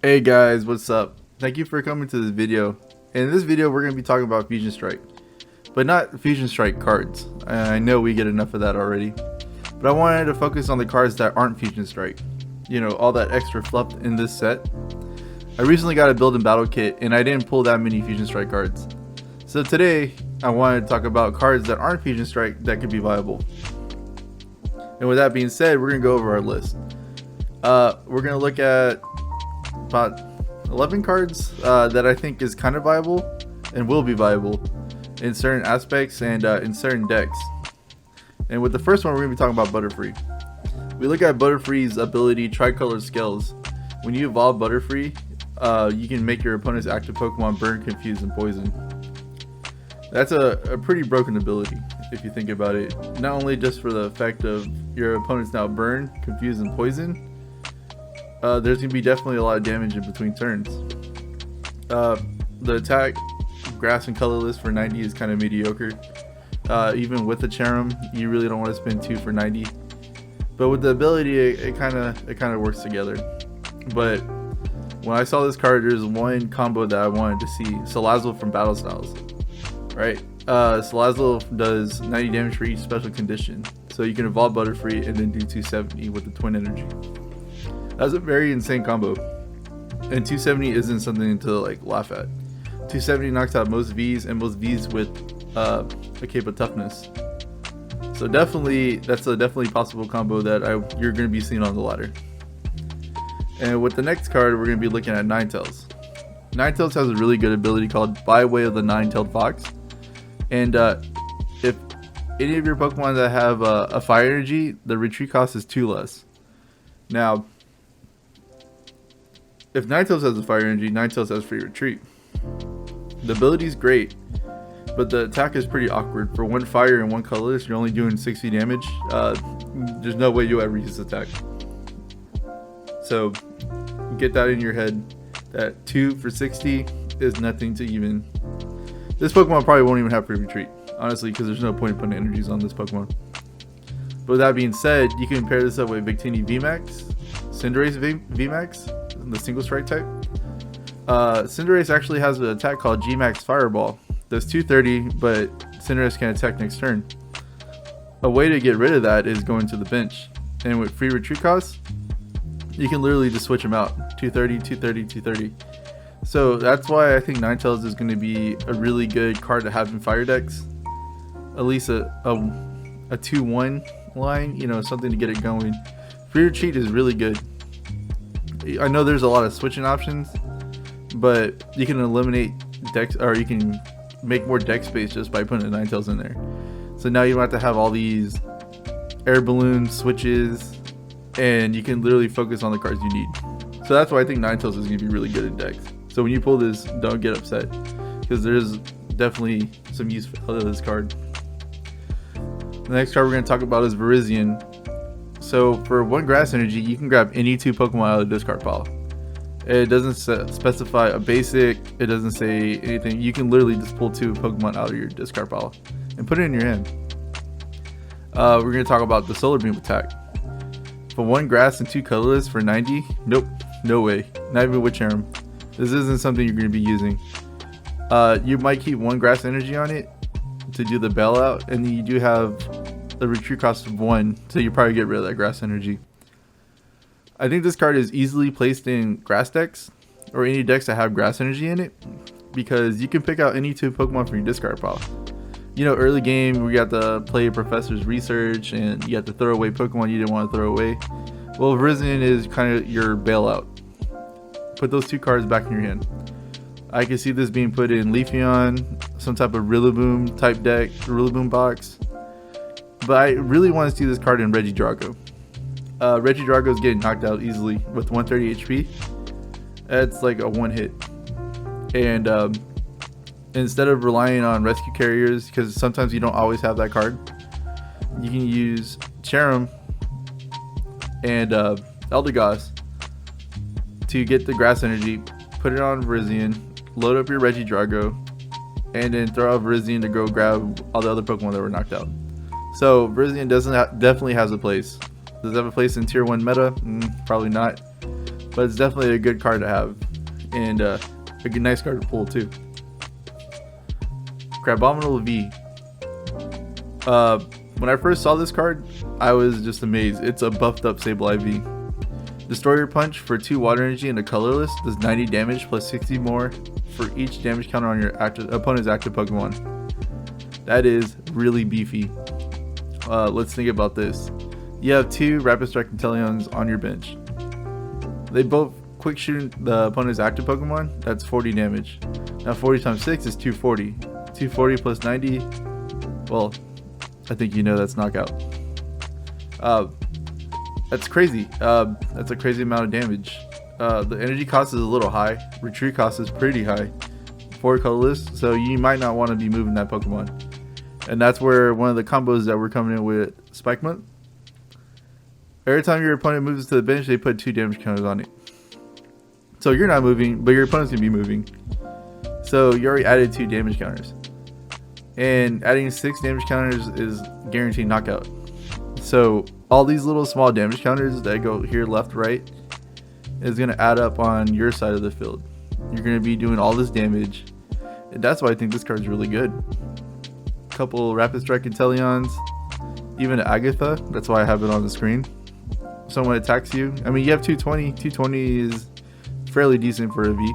Hey guys, what's up? Thank you for coming to this video. In this video, we're going to be talking about Fusion Strike, but not Fusion Strike cards. I know we get enough of that already, but I wanted to focus on the cards that aren't Fusion Strike. You know, all that extra fluff in this set. I recently got a build and battle kit, and I didn't pull that many Fusion Strike cards. So today, I wanted to talk about cards that aren't Fusion Strike that could be viable. And with that being said, we're going to go over our list. We're going to look at about 11 cards that I think is kind of viable and will be viable in certain aspects and in certain decks. And with the first one, we're going to be talking about Butterfree. We look at Butterfree's ability, Tricolor Scales. When you evolve Butterfree, you can make your opponent's active Pokemon burn, confuse, and poison. That's a pretty broken ability if you think about it. Not only just for the effect of your opponent's now burn, confuse, and poison, there's going to be definitely a lot of damage in between turns. The attack, grass and colorless for 90 is kind of mediocre. Even with the Charum, you really don't want to spend 2 for 90. But with the ability, it kind of works together. But when I saw this card, there's one combo that I wanted to see. Salazzle from Battle Styles. Right? Salazzle does 90 damage for each special condition. So you can evolve Butterfree and then do 270 with the Twin Energy. That's a very insane combo, and 270 isn't something to like laugh at. 270 knocks out most Vs, and most Vs with a cape of toughness. So definitely, that's a definitely possible combo that you're going to be seeing on the ladder. And with the next card, we're going to be looking at Ninetales. Ninetales has a really good ability called By Way of the Nine-Tailed Fox, and if any of your Pokemon that have a fire energy, the retreat cost is 2 less. Now, if Ninetales has a fire energy, Ninetales has free retreat. The ability is great, but the attack is pretty awkward. For 1 fire and 1 colorless, you're only doing 60 damage. There's no way you'll ever use this attack. So get that in your head, that 2 for 60 is nothing to even. This Pokemon probably won't even have free retreat, honestly, because there's no point in putting energies on this Pokemon. But with that being said, you can pair this up with Victini VMAX, Cinderace VMAX, the single strike type. Cinderace actually has an attack called G-Max Fireball. Does 230, but Cinderace can attack next turn. A way to get rid of that is going to the bench. And with free retreat costs, you can literally just switch them out. 230, 230, 230. So that's why I think Ninetales is going to be a really good card to have in fire decks. At least a 2-1 line, you know, something to get it going. Free retreat is really good. I know there's a lot of switching options, but you can eliminate decks, or you can make more deck space just by putting the Ninetales in there. So now you don't have to have all these air balloon switches, and you can literally focus on the cards you need. So that's why I think Ninetales is going to be really good in decks. So when you pull this, don't get upset, because there's definitely some use out of this card. The next card we're going to talk about is Verizon. So for 1 grass energy, you can grab any 2 Pokemon out of the discard pile. It doesn't specify a basic, it doesn't say anything. You can literally just pull 2 Pokemon out of your discard pile and put it in your hand. We're going to talk about the Solar Beam attack. For 1 grass and 2 colorless for 90, nope, no way. Not even with Charum. This isn't something you're going to be using. You might keep 1 grass energy on it to do the bailout, and then you do have the retreat cost of 1, so you probably get rid of that grass energy. I think this card is easily placed in grass decks, or any decks that have grass energy in it, because you can pick out any 2 Pokemon from your discard pile. You know, early game, we got to play Professor's Research, and you got to throw away Pokemon you didn't want to throw away. Well, Verizon is kind of your bailout. Put those 2 cards back in your hand. I can see this being put in Leafeon, some type of Rillaboom type deck, Rillaboom box. But I really want to see this card in Regidrago. Regidrago is getting knocked out easily with 130 HP. It's like a 1 hit. And instead of relying on rescue carriers, because sometimes you don't always have that card, you can use Charum and Eldegoss to get the grass energy, put it on Verizon, load up your Regidrago, and then throw out Verizon to go grab all the other Pokemon that were knocked out. So Verizon definitely has a place. Does it have a place in tier 1 meta? Probably not. but it's definitely a good card to have, and a good, nice card to pull too. Crablittle V. When I first saw this card, I was just amazed. It's a buffed up Sable IV. Destroyer Punch for 2 water energy and a colorless does 90 damage plus 60 more for each damage counter on your opponent's active Pokemon. That is really beefy. Let's think about this. You have 2 Rapid Strike Inteleons on your bench. They both quick shoot the opponent's active Pokemon. That's 40 damage. Now 40 times 6 is 240. 240 plus 90. Well, I think you know that's knockout. That's crazy. That's a crazy amount of damage. The energy cost is a little high. Retreat cost is pretty high. 4 colorless, so you might not want to be moving that Pokemon. And that's where one of the combos that we're coming in with Spike Month. Every time your opponent moves to the bench, they put 2 damage counters on it. So you're not moving, but your opponent's gonna be moving. So you already added 2 damage counters. And adding 6 damage counters is guaranteed knockout. So all these little small damage counters that go here, left, right, is gonna add up on your side of the field. You're gonna be doing all this damage, and that's why I think this card is really good. Couple Rapid Strike Inteleons, even Agatha. That's why I have it on the screen. Someone attacks you. I mean, you have 220. 220 is fairly decent for a V.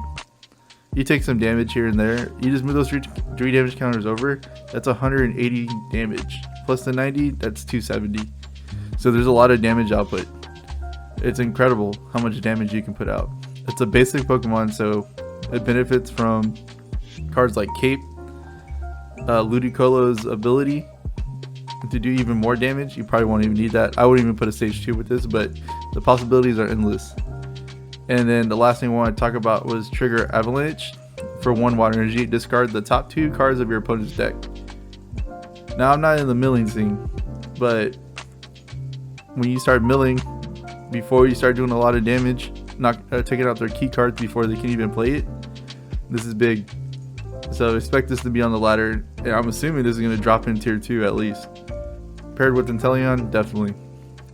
You take some damage here and there. You just move those 3 damage counters over. That's 180 damage. Plus the 90, that's 270. So there's a lot of damage output. It's incredible how much damage you can put out. It's a basic Pokemon, so it benefits from cards like Cape, Ludicolo's ability to do even more damage. You probably won't even need that. I wouldn't even put a stage 2 with this, but the possibilities are endless. And then the last thing I want to talk about was Trigger Avalanche. For 1 water energy, discard the top 2 cards of your opponent's deck. Now I'm not in the milling scene, but when you start milling, before you start doing a lot of damage, taking out their key cards before they can even play it, this is big. So expect this to be on the ladder, and I'm assuming this is going to drop in tier 2 at least. Paired with Inteleon, definitely.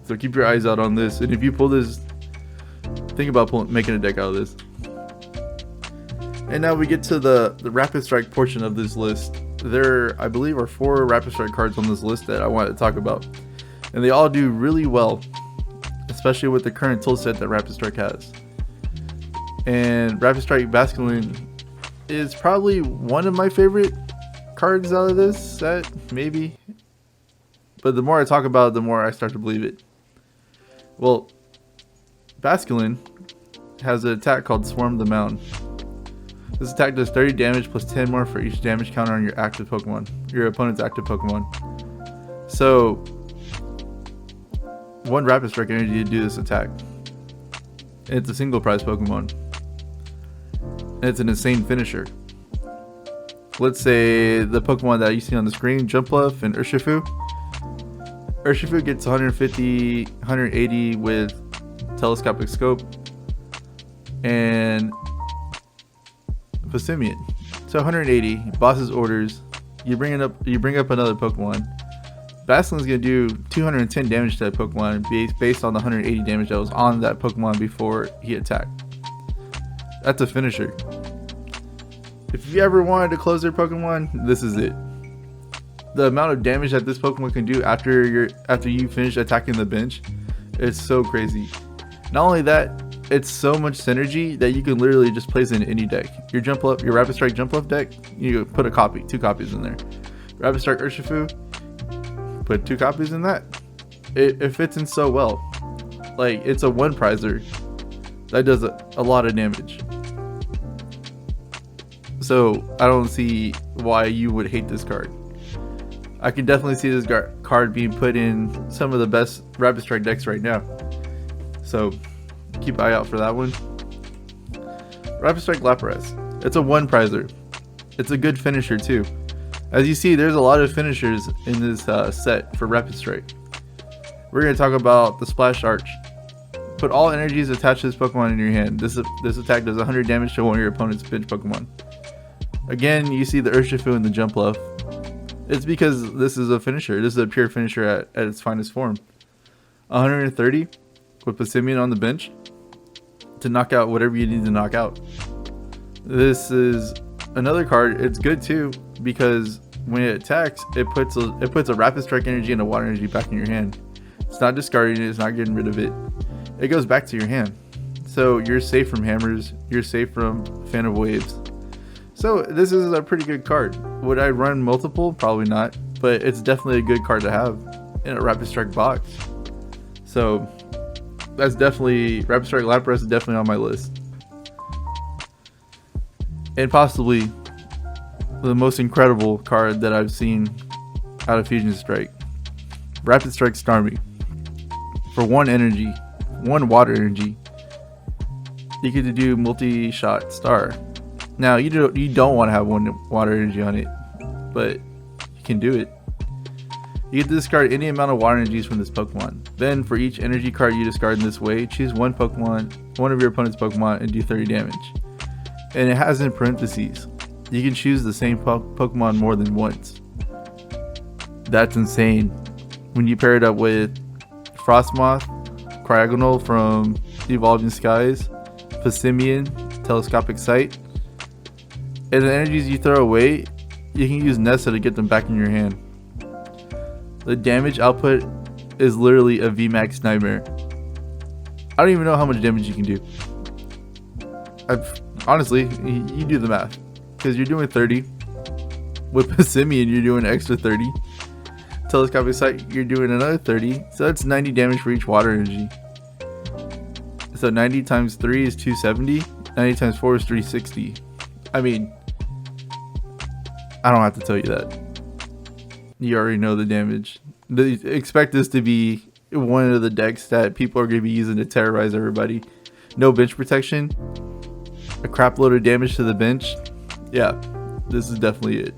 So keep your eyes out on this, and if you pull this, think about making a deck out of this. And now we get to the Rapid Strike portion of this list. There, I believe, are 4 Rapid Strike cards on this list that I wanted to talk about. And they all do really well, especially with the current toolset that Rapid Strike has. And Rapid Strike Vasculin is probably one of my favorite cards out of this set, maybe. But the more I talk about it, the more I start to believe it. Well, Vasculin has an attack called Swarm the Mound. This attack does 30 damage plus 10 more for each damage counter on your active Pokemon, your opponent's active Pokemon. So, 1 Rapid Strike energy to do this attack. And it's a single prize Pokemon. And it's an insane finisher. Let's say the Pokemon that you see on the screen, Jumpluff and Urshifu. Urshifu gets 150, 180 with Telescopic Scope. And Passimian. So 180, boss's orders. You bring up another Pokemon. Vasculin's gonna do 210 damage to that Pokemon based on the 180 damage that was on that Pokemon before he attacked. That's a finisher. If you ever wanted to close their Pokemon, this is it. The amount of damage that this Pokemon can do after you finish attacking the bench is so crazy. Not only that, it's so much synergy that you can literally just place in any deck. Your Rapid Strike Jumpluff deck, you put 2 copies in there. Rapid Strike Urshifu, put 2 copies in that. It fits in so well. Like, it's a 1 prizer that does a lot of damage. So I don't see why you would hate this card. I can definitely see this card being put in some of the best Rapid Strike decks right now. So keep an eye out for that one. Rapid Strike Lapras. It's a 1 prizer. It's a good finisher too. As you see, there's a lot of finishers in this set for Rapid Strike. We're going to talk about the Splash Arch. Put all energies attached to this Pokemon in your hand. This attack does 100 damage to one of your opponent's bench Pokemon. Again, you see the Urshifu and the Jumpluff. It's because this is a finisher. This is a pure finisher at its finest form. 130 with Passimian on the bench. to knock out whatever you need to knock out. This is another card. It's good too because when it attacks, it puts a rapid strike energy and a water energy back in your hand. It's not discarding it. It's not getting rid of it. It goes back to your hand. So you're safe from hammers. You're safe from Phantom Waves. So this is a pretty good card. Would I run multiple? Probably not. But it's definitely a good card to have in a rapid strike box. So that's definitely, rapid strike Lapras is definitely on my list. And possibly the most incredible card that I've seen out of Fusion Strike. Rapid Strike Starmie. For 1 energy, 1 water energy, you get to do multi-shot star. Now you don't want to have 1 water energy on it, but you can do it. You get to discard any amount of water energies from this Pokemon. Then for each energy card you discard in this way, choose one of your opponent's Pokemon, and do 30 damage. And it has in parentheses, you can choose the same Pokemon more than once. That's insane. When you pair it up with Frostmoth, Craglittle from Evolving Skies, Vasculin, Telescopic Sight, and the energies you throw away, you can use Nessa to get them back in your hand. The damage output is literally a VMAX nightmare. I don't even know how much damage you can do. Honestly, you do the math. Because you're doing 30. With Vasculin, you're doing an extra 30. Telescopic Sight, you're doing another 30. So that's 90 damage for each water energy. So 90 times 3 is 270. 90 times 4 is 360. I mean, I don't have to tell you that. You already know the damage. Expect this to be one of the decks that people are going to be using to terrorize everybody. No bench protection. A crap load of damage to the bench. Yeah, this is definitely it.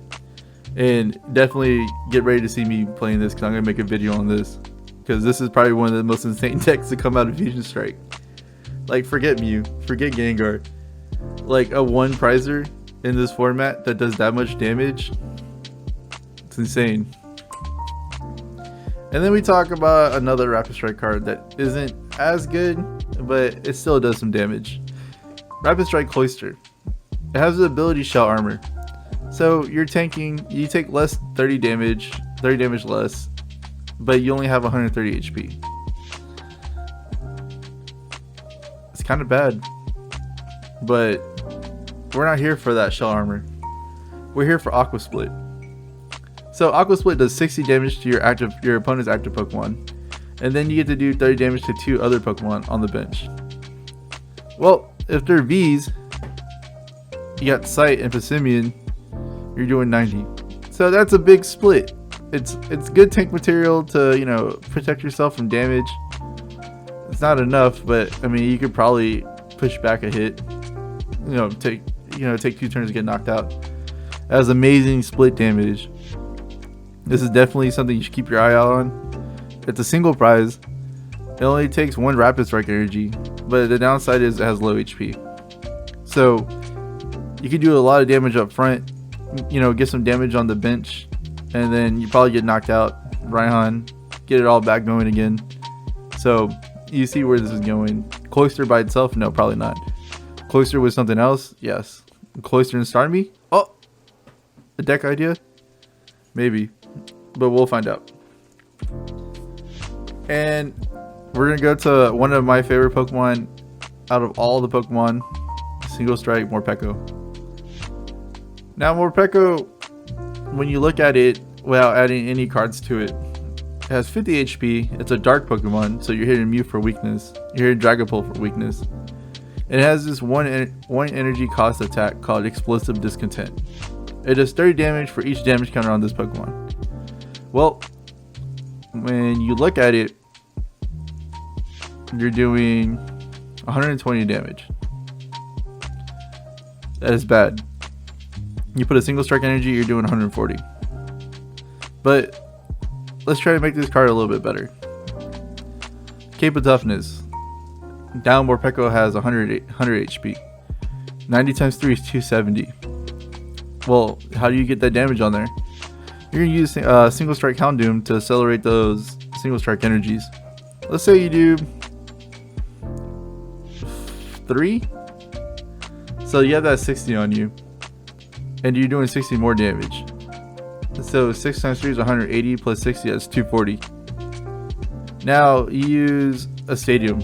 And definitely get ready to see me playing this, because I'm going to make a video on this. Because this is probably one of the most insane decks to come out of Fusion Strike. Like, forget Mew. Forget Gengar. Like, a 1 prizer in this format that does that much damage. It's insane. And then we talk about another Rapid Strike card that isn't as good, but it still does some damage. Rapid Strike Cloyster. It has the ability Shell Armor. So you're tanking, you take less 30 damage less, but you only have 130 HP. It's kind of bad, but we're not here for that Shell Armor. We're here for Aqua Split. So Aqua Split does 60 damage to your opponent's active Pokemon, and then you get to do 30 damage to 2 other Pokemon on the bench. Well, if they're Vs, you got Sight and Vasculin, you're doing 90. So that's a big split. It's good tank material to, you know, protect yourself from damage. It's not enough, but I mean, you could probably push back a hit. Take 2 turns to get knocked out. That has amazing split damage. This is definitely something you should keep your eye out on. It's a single prize. It only takes 1 Rapid Strike energy, but the downside is it has low HP. So you can do a lot of damage up front, get some damage on the bench, and then you probably get knocked out. Raihan, get it all back going again. So you see where this is going. Cloyster by itself? No, probably not. Cloyster with something else? Yes. Cloyster and Starmie? Oh! A deck idea? Maybe. But we'll find out. And we're going to go to one of my favorite Pokemon out of all the Pokemon. Single Strike Morpeko. Now Morpeko, when you look at it without adding any cards to it, it has 50 HP. It's a dark Pokemon, so you're hitting Mew for weakness. You're hitting Dragapult for weakness. It has this one energy cost attack called Explosive Discontent. It does 30 damage for each damage counter on this Pokemon. Well, when you look at it, you're doing 120 damage. That is bad. You put a single strike energy, you're doing 140. But let's try to make this card a little bit better. Cape of Toughness. Down Morpeko has 100 HP. 90 times 3 is 270. Well, how do you get that damage on there? You're going to use Single Strike Houndoom to accelerate those Single Strike energies. Let's say you do 3. So you have that 60 on you. And you're doing 60 more damage. So 6 times 3 is 180 plus 60, that's 240. Now you use a stadium.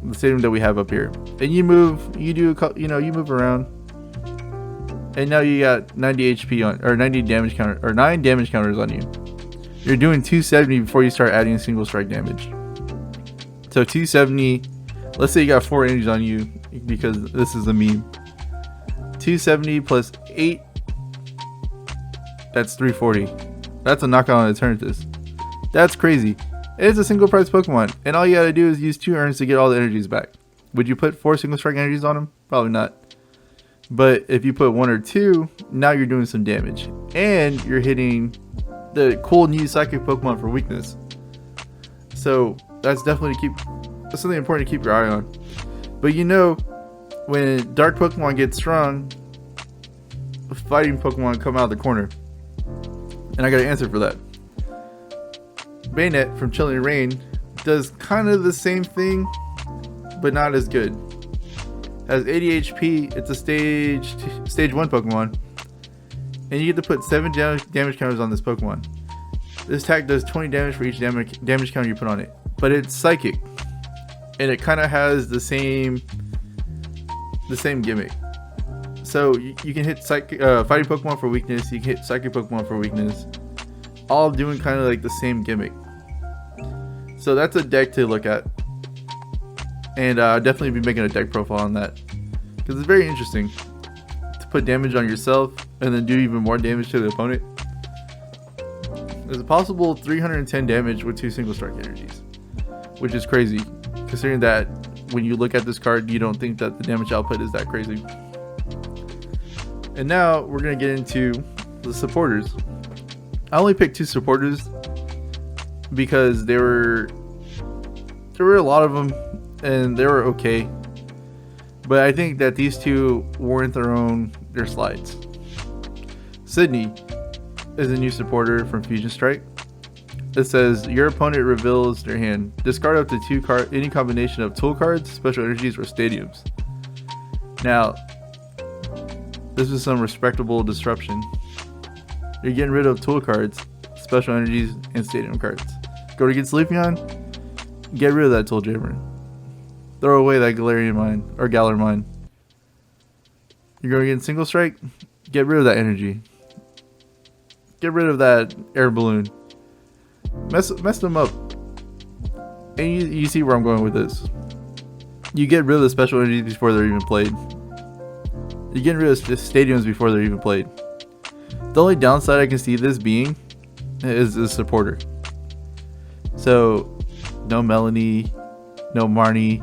The stadium that we have up here. And you move, you move around. And now you got 90 HP on, or 90 damage counter, or 9 damage counters on you. You're doing 270 before you start adding single strike damage. So 270, let's say you got 4 energies on you, because this is a meme. 270 plus 8, that's 340. That's a knockout on Eternatus. That's crazy. It's a single price Pokemon, and all you gotta do is use 2 urns to get all the energies back. Would you put 4 single strike energies on him? Probably not. But if you put 1 or 2, now you're doing some damage. And you're hitting the cool new psychic Pokemon for weakness. So that's definitely that's something important to keep your eye on. But you know, when dark Pokemon get strong, fighting Pokemon come out of the corner. And I got an answer for that. Bayonet from Chilling Reign does kind of the same thing, but not as good. Has 80 HP, it's a stage 1 Pokemon. And you get to put 7 damage counters on this Pokemon. This attack does 20 damage for each damage counter you put on it. But it's psychic. And it kind of has the same gimmick. So you can hit fighting Pokemon for weakness, you can hit psychic Pokemon for weakness. All doing kind of like the same gimmick. So that's a deck to look at. And I'll definitely be making a deck profile on that. Because it's very interesting to put damage on yourself and then do even more damage to the opponent. There's a possible 310 damage with 2 single strike energies. Which is crazy. Considering that when you look at this card, you don't think that the damage output is that crazy. And now we're going to get into the supporters. I only picked 2 supporters because there were a lot of them and they were okay. But I think that these 2 warrant their slides. Sydney is a new supporter from Fusion Strike. It says your opponent reveals their hand. Discard up to 2 cards, any combination of tool cards, special energies, or stadiums. Now, this is some respectable disruption. You're getting rid of tool cards, special energies, and stadium cards. Go to get Sleepyon, get rid of that Tool Jammer. Throw away that Galarian Mine, or Galar Mine. You're going to get Single Strike, get rid of that energy. Get rid of that air balloon. Mess them up. And you see where I'm going with this. You get rid of the special energies before they're even played. You're getting rid of the stadiums before they're even played. The only downside I can see this being is the supporter. So, no Melanie, no Marnie,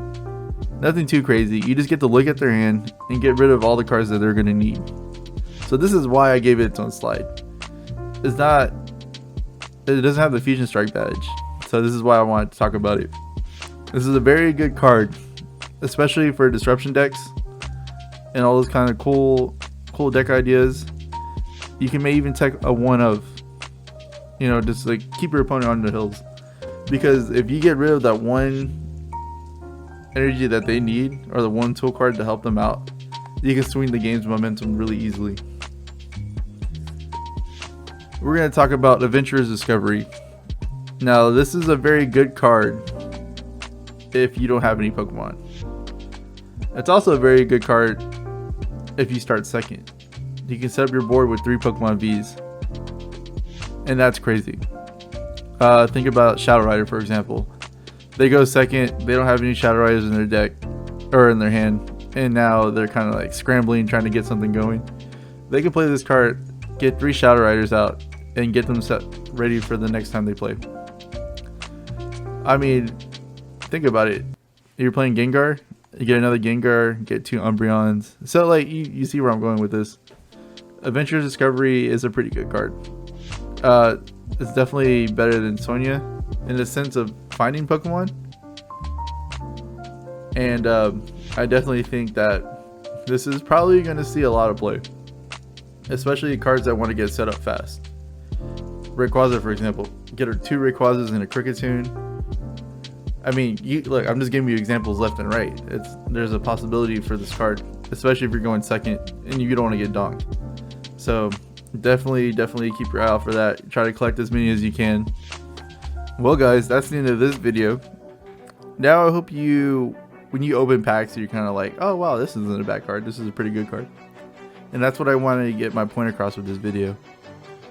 nothing too crazy. You just get to look at their hand and get rid of all the cards that they're going to need. So this is why I gave it its own slide. It doesn't have the Fusion Strike badge. So this is why I wanted to talk about it. This is a very good card, especially for disruption decks and all those kind of cool deck ideas. You can maybe even take a one of, just like keep your opponent on the hills. Because if you get rid of that one energy that they need, or the one tool card to help them out, you can swing the game's momentum really easily. We're going to talk about Adventurer's Discovery. Now, this is a very good card if you don't have any Pokemon. It's also a very good card if you start second. You can set up your board with 3 Pokemon Vs. And that's crazy. Think about Shadow Rider, for example. They go second, they don't have any Shadow Riders in their deck, or in their hand, and now they're kind of like scrambling, trying to get something going. They can play this card, get 3 Shadow Riders out, and get them set ready for the next time they play. I mean, think about it. You're playing Gengar, you get another Gengar, get 2 Umbreons. So like you see where I'm going with this. Adventurer's Discovery is a pretty good card. It's definitely better than Sonia in the sense of finding Pokemon. And I definitely think that this is probably going to see a lot of play. Especially cards that want to get set up fast. Rayquaza, for example. Get her 2 Rayquazas and a Kricketune. I mean, you look, I'm just giving you examples left and right. There's a possibility for this card, especially if you're going second and you don't want to get donked. So definitely keep your eye out for that. Try to collect as many as you can. Well guys, that's the end of this video. Now I hope when you open packs, you're kind of like, oh wow, this isn't a bad card, this is a pretty good card. And that's what I wanted to get my point across with this video.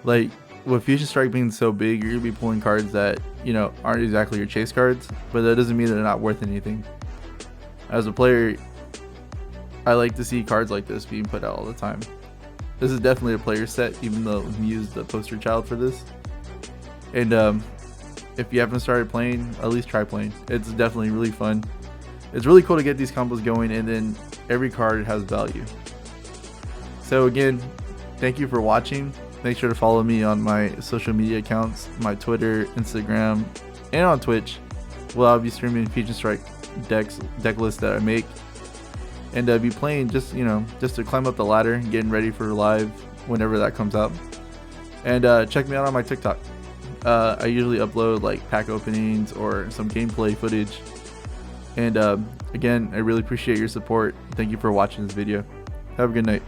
Like, with Fusion Strike being so big, you're gonna be pulling cards that, you know, aren't exactly your chase cards, but that doesn't mean they're not worth anything. As a player, I like to see cards like this being put out all the time. This is definitely a player set, even though we used the poster child for this. And if you haven't started playing, at least try playing. It's definitely really fun. It's really cool to get these combos going, and then every card has value. So again, thank you for watching. Make sure to follow me on my social media accounts, my Twitter, Instagram, and on Twitch. Well, I'll be streaming Fusion Strike deck lists that I make, and I'll be playing just to climb up the ladder and getting ready for live whenever that comes out. And check me out on my TikTok. I usually upload like pack openings or some gameplay footage. And again, I really appreciate your support. Thank you for watching this video. Have a good night.